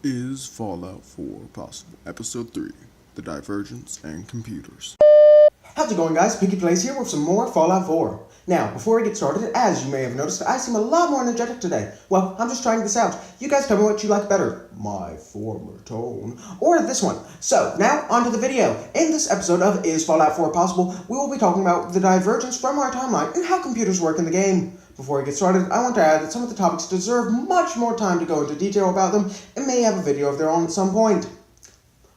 Is Fallout 4 possible? Episode 3, The Divergence and Computers. How's it going, guys? Pinky Plays here with some more Fallout 4. Now, before we get started, as you may have noticed, I seem a lot more energetic today. Well, I'm just trying this out. You guys tell me what you like better. My former tone. Or this one. So, now, on to the video. In this episode of Is Fallout 4 Possible, we will be talking about the divergence from our timeline and how computers work in the game. Before we get started, I want to add that some of the topics deserve much more time to go into detail about them and may have a video of their own at some point.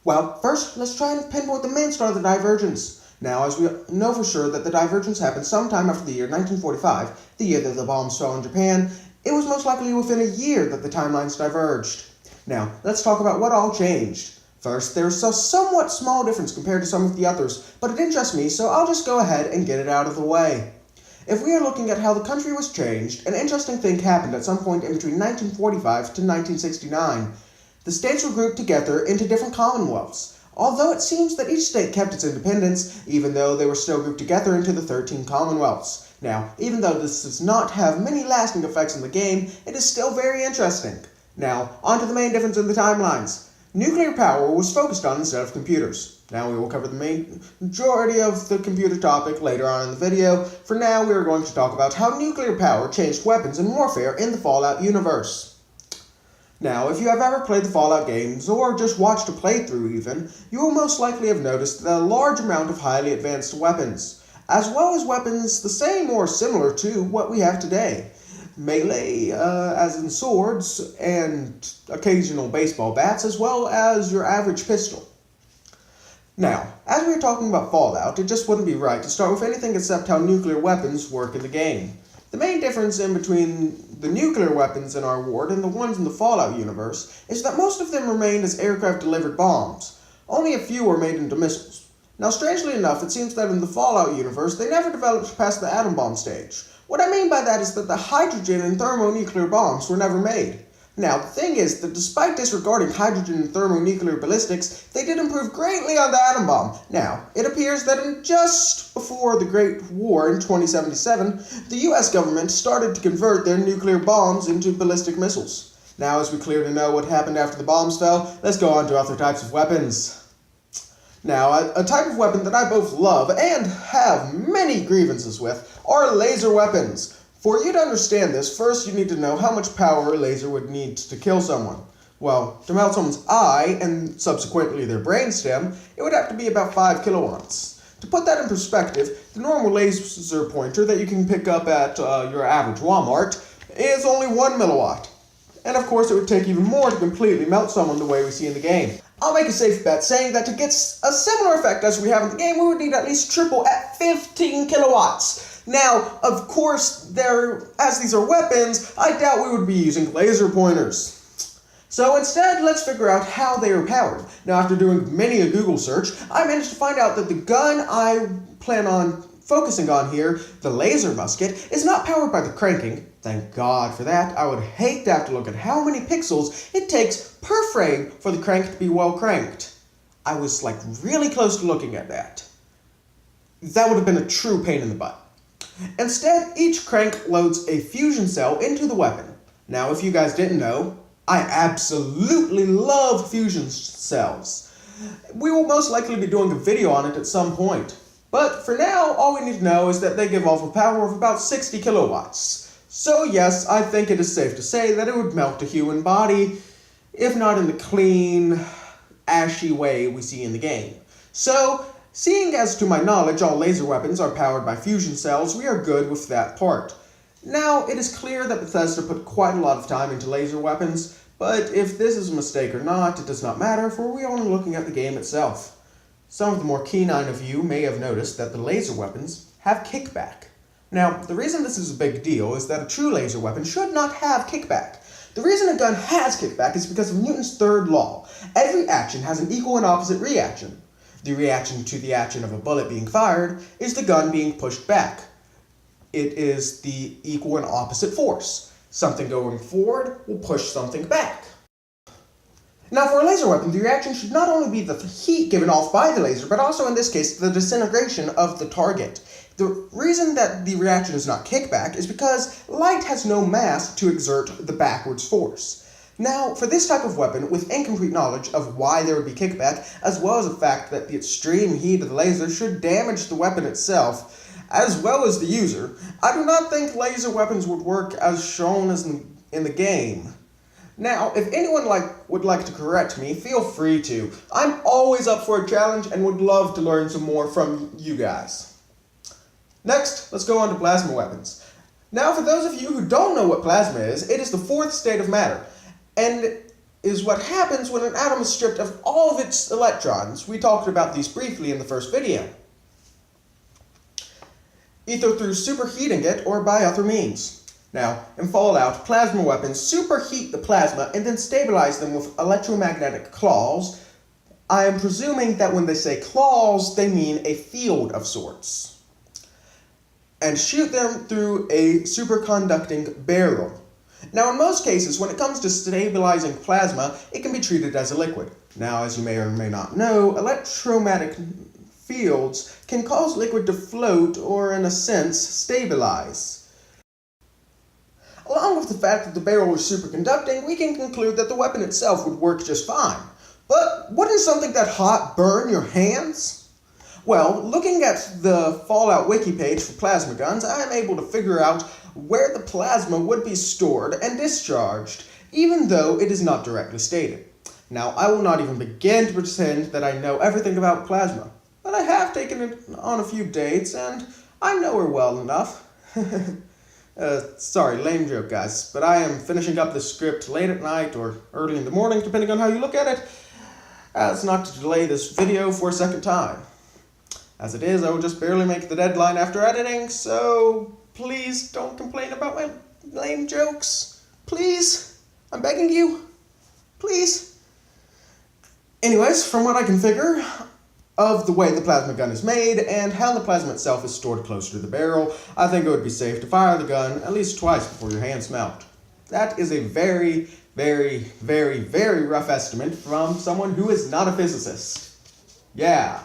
Well, first, let's try and pinpoint the main star of the divergence. Now, as we know for sure that the divergence happened sometime after the year 1945, the year that the bombs fell in Japan, it was most likely within a year that the timelines diverged. Now, let's talk about what all changed. First, there's a somewhat small difference compared to some of the others, but it interests me, so I'll just go ahead and get it out of the way. If we are looking at how the country was changed, an interesting thing happened at some point in between 1945 to 1969. The states were grouped together into different commonwealths, although it seems that each state kept its independence, even though they were still grouped together into the 13 commonwealths. Now, even though this does not have many lasting effects in the game, it is still very interesting. Now, on to the main difference in the timelines. Nuclear power was focused on instead of computers. Now we will cover the majority of the computer topic later on in the video. For now, we are going to talk about how nuclear power changed weapons and warfare in the Fallout universe. Now, if you have ever played the Fallout games, or just watched a playthrough even, you will most likely have noticed that a large amount of highly advanced weapons, as well as weapons the same or similar to what we have today. Melee, as in swords, and occasional baseball bats, as well as your average pistol. Now, as we are talking about Fallout, it just wouldn't be right to start with anything except how nuclear weapons work in the game. The main difference in between the nuclear weapons in our world and the ones in the Fallout universe is that most of them remained as aircraft-delivered bombs. Only a few were made into missiles. Now, strangely enough, it seems that in the Fallout universe, they never developed past the atom bomb stage. What I mean by that is that the hydrogen and thermonuclear bombs were never made. Now, the thing is that despite disregarding hydrogen and thermonuclear ballistics, they did improve greatly on the atom bomb. Now, it appears that just before the Great War in 2077, the US government started to convert their nuclear bombs into ballistic missiles. Now, as we clearly know what happened after the bombs fell, let's go on to other types of weapons. Now, a type of weapon that I both love and have many grievances with are laser weapons. For you to understand this, first you need to know how much power a laser would need to kill someone. Well, to melt someone's eye, and subsequently their brainstem, it would have to be about 5 kilowatts. To put that in perspective, the normal laser pointer that you can pick up at your average Walmart is only 1 milliwatt. And of course it would take even more to completely melt someone the way we see in the game. I'll make a safe bet saying that to get a similar effect as we have in the game, we would need at least triple at 15 kilowatts. Now, of course, as these are weapons, I doubt we would be using laser pointers. So instead, let's figure out how they are powered. Now, after doing many a Google search, I managed to find out that the gun I plan on focusing on here, the laser musket, is not powered by the cranking. Thank God for that. I would hate to have to look at how many pixels it takes per frame for the crank to be well cranked. I was really close to looking at that. That would have been a true pain in the butt. Instead, each crank loads a fusion cell into the weapon. Now, if you guys didn't know, I absolutely love fusion cells. We will most likely be doing a video on it at some point. But for now, all we need to know is that they give off a power of about 60 kilowatts. So yes, I think it is safe to say that it would melt a human body, if not in the clean, ashy way we see in the game. So, seeing as to my knowledge all laser weapons are powered by fusion cells, we are good with that part. Now, it is clear that Bethesda put quite a lot of time into laser weapons, but if this is a mistake or not, it does not matter, for we are only looking at the game itself. Some of the more keen-eyed of you may have noticed that the laser weapons have kickback. Now, the reason this is a big deal is that a true laser weapon should not have kickback. The reason a gun has kickback is because of Newton's third law. Every action has an equal and opposite reaction. The reaction to the action of a bullet being fired is the gun being pushed back. It is the equal and opposite force. Something going forward will push something back. Now, for a laser weapon, the reaction should not only be the heat given off by the laser, but also, in this case, the disintegration of the target. The reason that the reaction is not kickback is because light has no mass to exert the backwards force. Now, for this type of weapon, with incomplete knowledge of why there would be kickback, as well as the fact that the extreme heat of the laser should damage the weapon itself, as well as the user, I do not think laser weapons would work as shown as in the game. Now, if anyone would like to correct me, feel free to. I'm always up for a challenge and would love to learn some more from you guys. Next, let's go on to plasma weapons. Now, for those of you who don't know what plasma is, it is the fourth state of matter, and is what happens when an atom is stripped of all of its electrons. We talked about these briefly in the first video. Either through superheating it or by other means. Now, in Fallout, plasma weapons superheat the plasma and then stabilize them with electromagnetic claws. I am presuming that when they say claws, they mean a field of sorts. And shoot them through a superconducting barrel. Now, in most cases, when it comes to stabilizing plasma, it can be treated as a liquid. Now, as you may or may not know, electromagnetic fields can cause liquid to float or, in a sense, stabilize. Along with the fact that the barrel is superconducting, we can conclude that the weapon itself would work just fine. But wouldn't something that hot burn your hands? Well, looking at the Fallout wiki page for plasma guns, I am able to figure out where the plasma would be stored and discharged, even though it is not directly stated. Now, I will not even begin to pretend that I know everything about plasma, but I have taken it on a few dates, and I know her well enough. Sorry, lame joke, guys, but I am finishing up this script late at night or early in the morning, depending on how you look at it, as not to delay this video for a second time. As it is, I will just barely make the deadline after editing, so please don't complain about my lame jokes. Please? I'm begging you. Please? Anyways, from what I can figure of the way the plasma gun is made and how the plasma itself is stored closer to the barrel, I think it would be safe to fire the gun at least twice before your hands melt. That is a very, very, very, very rough estimate from someone who is not a physicist. Yeah.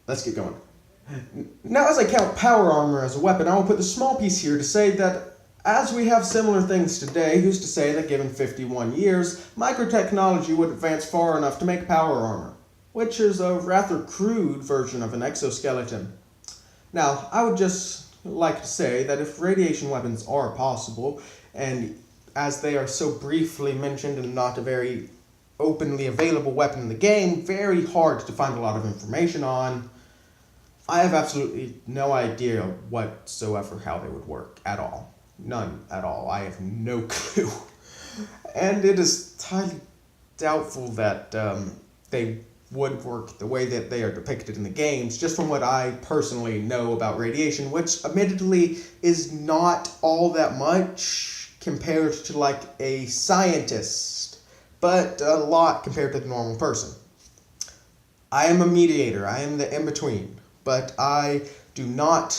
Let's get going. Now, as I count power armor as a weapon, I will put the small piece here to say that as we have similar things today, who's to say that given 51 years, microtechnology would advance far enough to make power armor, which is a rather crude version of an exoskeleton. Now, I would just like to say that if radiation weapons are possible, and as they are so briefly mentioned and not a very openly available weapon in the game, very hard to find a lot of information on, I have absolutely no idea whatsoever how they would work at all. None at all. I have no clue. And it is highly doubtful that they would work the way that they are depicted in the games, just from what I personally know about radiation, which admittedly is not all that much compared to like a scientist, but a lot compared to the normal person. I am a mediator. I am the in-between. But I do not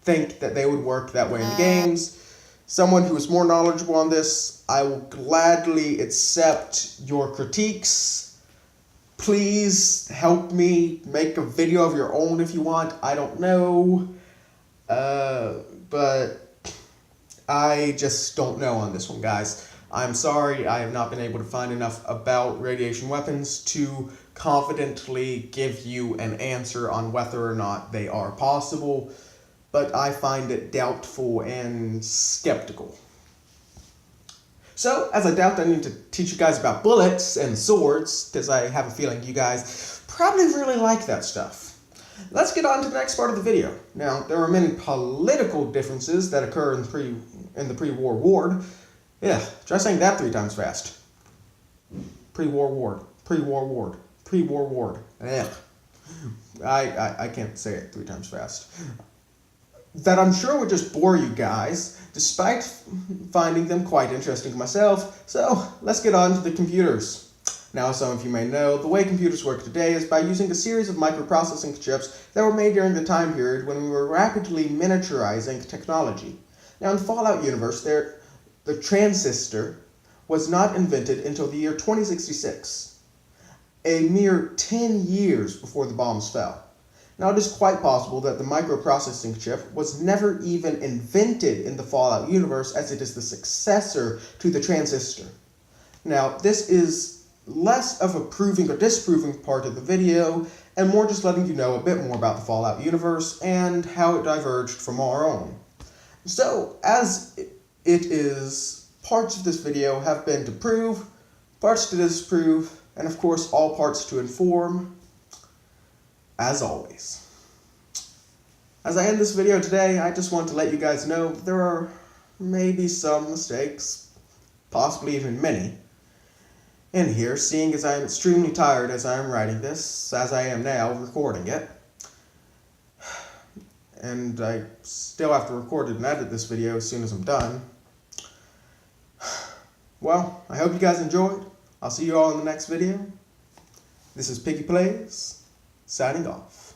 think that they would work that way in the games. Someone who is more knowledgeable on this, I will gladly accept your critiques. Please help me make a video of your own if you want. I don't know. But I just don't know on this one, guys. I'm sorry, I have not been able to find enough about radiation weapons to confidently give you an answer on whether or not they are possible, but I find it doubtful and skeptical. So, as I doubt I need to teach you guys about bullets and swords, because I have a feeling you guys probably really like that stuff. Let's get on to the next part of the video. Now, there are many political differences that occur in the pre-war ward. Yeah, try saying that 3 times fast. Pre-war ward, pre-war ward, pre-war ward. Ugh. I can't say it 3 times fast. That I'm sure would just bore you guys, despite finding them quite interesting myself. So, let's get on to the computers. Now, as some of you may know, the way computers work today is by using a series of microprocessing chips that were made during the time period when we were rapidly miniaturizing technology. Now, in the Fallout universe, the transistor was not invented until the year 2066, a mere 10 years before the bombs fell. Now, it is quite possible that the microprocessing chip was never even invented in the Fallout universe, as it is the successor to the transistor. Now, this is less of a proving or disproving part of the video, and more just letting you know a bit more about the Fallout universe and how it diverged from our own. So, as it is, parts of this video have been to prove, parts to disprove, and of course all parts to inform, as always. As I end this video today, I just want to let you guys know that there are maybe some mistakes, possibly even many, in here, seeing as I am extremely tired as I am writing this, as I am now recording it. And I still have to record it and edit this video as soon as I'm done. Well, I hope you guys enjoyed. I'll see you all in the next video. This is Piggy Plays, signing off.